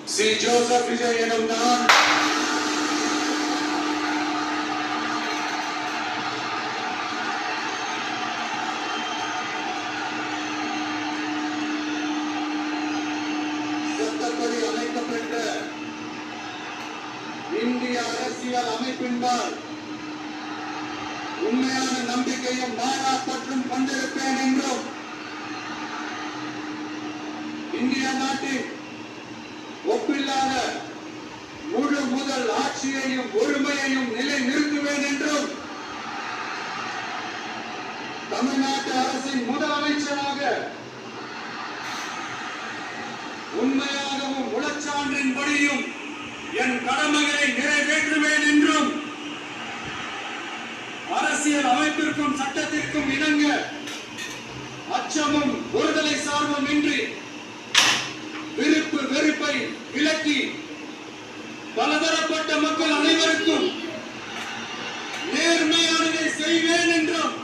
C. Joseph Vijay எனும் நான் சட்டப்படி அமைக்கப்பட்ட இந்திய அரசியல் அமைப்பின்பால் உண்மையான நம்பிக்கையும் மாறாப்பற்றும் கொண்டிருப்பேன் என்றும் இந்திய நாட்டின் ஒப்பில்லாத முழு முதல் ஆட்சியையும் ஒருமையையும் நிலை நிறுத்துவேன் என்றும் தமிழ்நாட்டு அரசின் முதலமைச்சராக உண்மையாகவும் உளச்சான்றின்படியும் என் கடமைகளை நிறைவேற்றுவேன் என்றும் அரசியல் அமைப்பிற்கும் சட்டத்திற்கும் இணங்க அச்சமும் ஒருதலை சார்பும் இன்றி விருப்பு வெறுப்பை விலக்கி பலதரப்பட்ட மக்கள் அனைவருக்கும் நேர்மையானதை செய்வேன் என்றும்